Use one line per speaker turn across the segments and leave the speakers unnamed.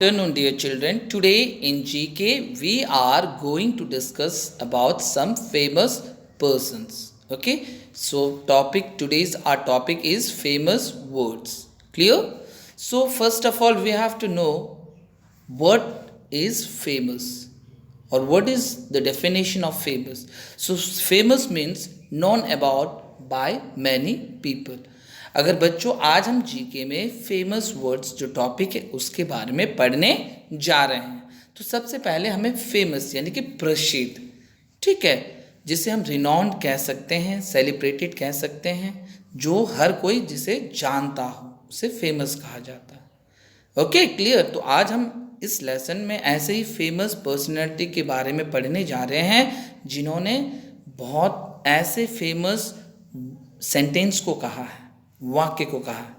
Afternoon, dear children. Today in GK, we are going to discuss about some famous persons. Okay, so today's our topic is famous words. Clear? So first of all, we have to know what is famous or what is the definition of famous. So famous means known about by many people. अगर बच्चों आज हम GK में famous words जो topic है उसके बारे में पढ़ने जा रहे हैं, तो सबसे पहले हमें फेमस यानी कि प्रसिद्ध, ठीक है, जिसे हम रिनॉन्ड कह सकते हैं, सेलिब्रेटेड कह सकते हैं, जो हर कोई जिसे जानता हो उसे फेमस कहा जाता है। Okay, clear. तो आज हम इस लेसन में ऐसे ही फेमस पर्सनैलिटी के बारे में पढ़ने जा रहे हैं जिन्होंने बहुत ऐसे फेमस सेंटेंस को कहा है, वाक्य को कहा है।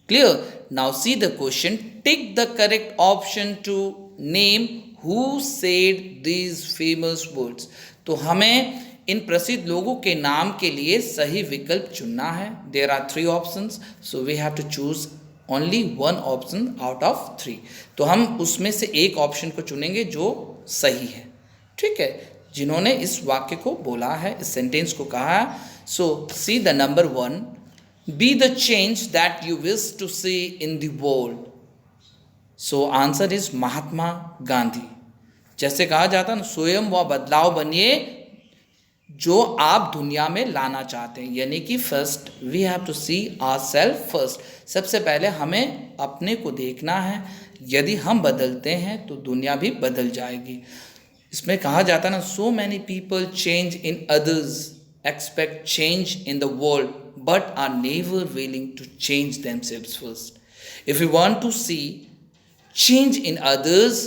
Clear. Now see the question, tick the correct option to name who said these famous words. तो हमें इन प्रसिद्ध लोगों के नाम के लिए सही विकल्प चुनना है। There are 3 options, so we have to choose only 1 option out of 3। तो हम उसमें से एक ऑप्शन को चुनेंगे जो सही है, ठीक है, जिन्होंने इस वाक्य को बोला है, इस सेंटेंस को कहा है। So see the number 1, be the change that you wish to see in the world. So answer is Mahatma Gandhi. जैसे कहा जाता है ना, स्वयं वह बदलाव बनिए जो आप दुनिया में लाना चाहते हैं, यानी कि first we have to see ourselves first. सबसे पहले हमें अपने को देखना है, यदि हम बदलते हैं तो दुनिया भी बदल जाएगी। इसमें कहा जाता है ना, so many people change in others, expect change in the world but are never willing to change themselves first. If you want to see change in others,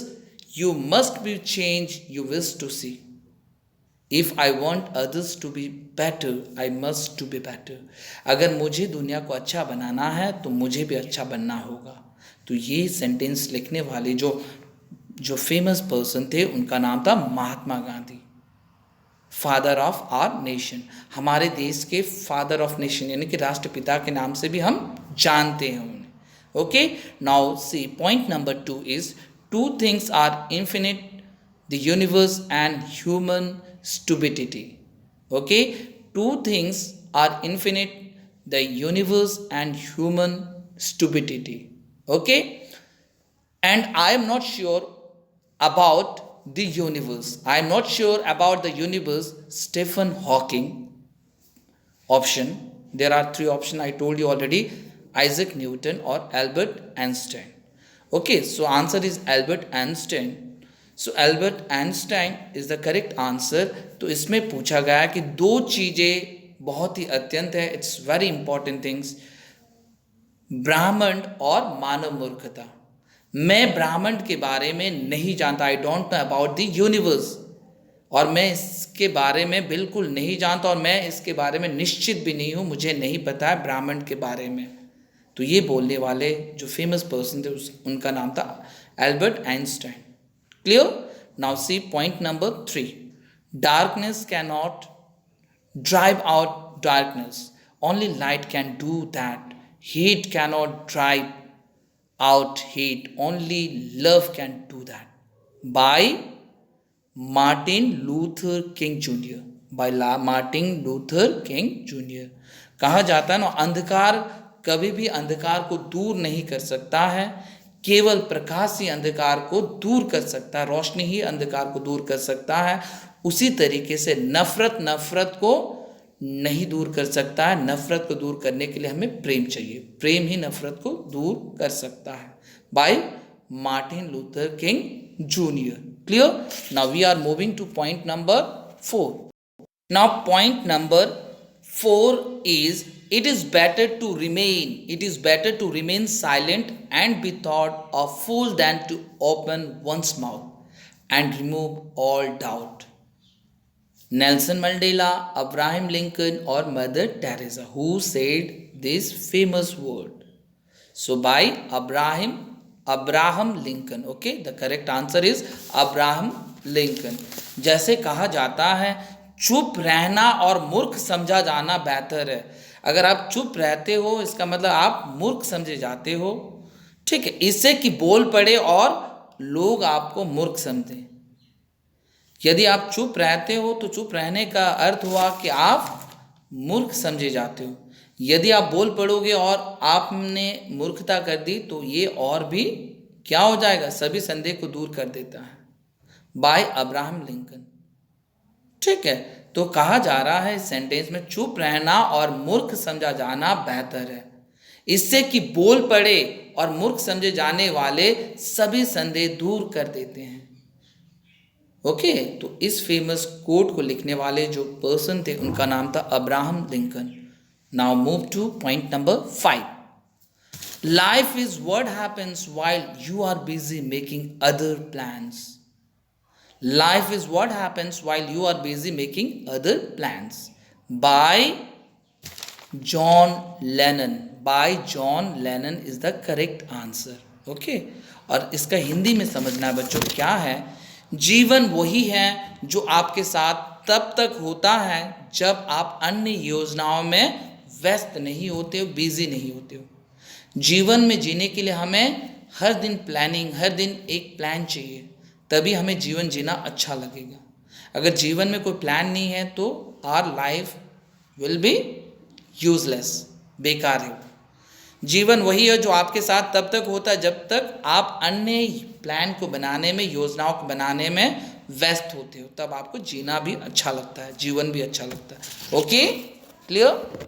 you must be change you wish to see. If I want others to be better, I must to be better. अगर मुझे दुनिया को अच्छा बनाना है तो मुझे भी अच्छा बनना होगा। तो ये सेंटेंस लिखने वाले जो फेमस पर्सन थे उनका नाम था Mahatma Gandhi, father of our nation. हमारे देश के फादर ऑफ नेशन यानी कि राष्ट्रपिता के नाम से भी हम जानते हैं उन्हें। Okay, now see point number 2 is 2 things are infinite, the universe and human stupidity. Okay, 2 things are infinite, the universe and human stupidity. Okay, and I am not sure about the universe. I am not sure about the universe. Stephen Hawking option. There are 3 options I told you already: Isaac Newton or Albert Einstein. Okay, so answer is Albert Einstein. So Albert Einstein is the correct answer. तो इसमें पूछा गया कि 2 चीज़ें बहुत ही अत्यंत है, it's very important things, ब्रह्मांड और मानव मूर्खता। मैं ब्रह्मांड के बारे में नहीं जानता, I don't know about the universe, और मैं इसके बारे में बिल्कुल नहीं जानता और मैं इसके बारे में निश्चित भी नहीं हूँ, मुझे नहीं पता है ब्रह्मांड के बारे में। तो ये बोलने वाले जो फेमस पर्सन थे उनका नाम था Albert Einstein. Clear. Now see point number 3, darkness can not drive out darkness, only light can do that, hate can not drive out hate, only love can do that. By Martin Luther King Jr. by Martin Luther King Jr. कहा जाता है ना, अंधकार कभी भी अंधकार को दूर नहीं कर सकता है, केवल प्रकाश ही अंधकार को दूर कर सकता है, रोशनी ही अंधकार को दूर कर सकता है। उसी तरीके से नफरत को नहीं दूर कर सकता है, नफरत को दूर करने के लिए हमें प्रेम चाहिए, प्रेम ही नफरत को दूर कर सकता है। By Martin Luther King junior. Clear. Now we are moving to point number 4। Now point number 4 is it is better to remain silent and be thought a fool than to open one's mouth and remove all doubt. Nelson Mandela, Abraham Lincoln or Mother Teresa, who said this famous word? So by Abraham Lincoln. Okay, the correct answer is Abraham Lincoln. जैसे कहा जाता है, चुप रहना और मूर्ख समझा जाना बेहतर है। अगर आप चुप रहते हो इसका मतलब आप मूर्ख समझे जाते हो, ठीक है, इससे कि बोल पड़े और लोग आपको मूर्ख समझें। यदि आप चुप रहते हो तो चुप रहने का अर्थ हुआ कि आप मूर्ख समझे जाते हो। यदि आप बोल पड़ोगे और आपने मूर्खता कर दी तो ये और भी क्या हो जाएगा, सभी संदेह को दूर कर देता है। By Abraham Lincoln. ठीक है, तो कहा जा रहा है इस सेंटेंस में चुप रहना और मूर्ख समझा जाना बेहतर है, इससे कि बोल पड़े और मूर्ख समझे जाने वाले सभी संदेह दूर कर देते हैं। ओके, तो इस फेमस कोट को लिखने वाले जो पर्सन थे उनका नाम था Abraham Lincoln. Now move to point number 5। Life is what happens while you are busy making other plans. Life is what happens while you are busy making other plans. By John Lennon. By John Lennon is the correct answer. Okay? और इसका हिंदी में समझना है बच्चों क्या है। जीवन वही है जो आपके साथ तब तक होता है जब आप अन्य योजनाओं में व्यस्त नहीं होते हो, बिजी नहीं होते हो। जीवन में जीने के लिए हमें हर दिन प्लानिंग, हर दिन एक प्लान चाहिए, तभी हमें जीवन जीना अच्छा लगेगा। अगर जीवन में कोई प्लान नहीं है तो our life will be useless, बेकार है। जीवन वही है जो आपके साथ तब तक होता है जब तक आप अन्य प्लान को बनाने में, योजनाओं को बनाने में व्यस्त होते हो, तब आपको जीना भी अच्छा लगता है, जीवन भी अच्छा लगता है। Okay, clear.